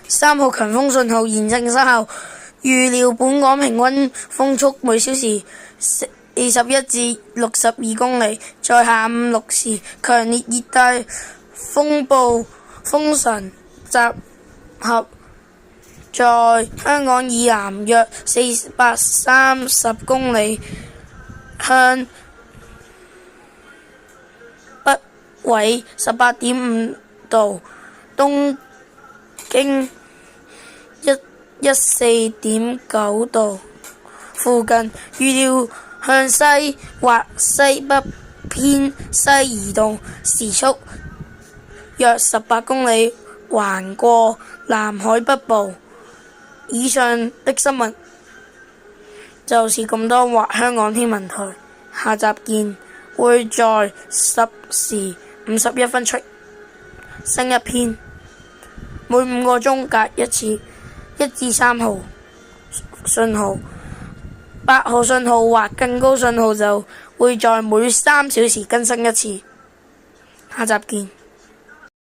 3號強風信號現正失效，預料本港平均風速每小時41至62公里。在下午6時，強烈熱帶風暴風神集合在香港以南約430公里，向北緯18.5度，東經114.9度附近，預料向西或西北偏西移動，時速約18公里，橫過南海北部。以上的新聞就是咁多，或香港天文台，下集見，會在10時51分出新一篇，每5個鐘隔一次，1至3號信號，8號信號或更高信號就會在每3小時更新一次。下集見。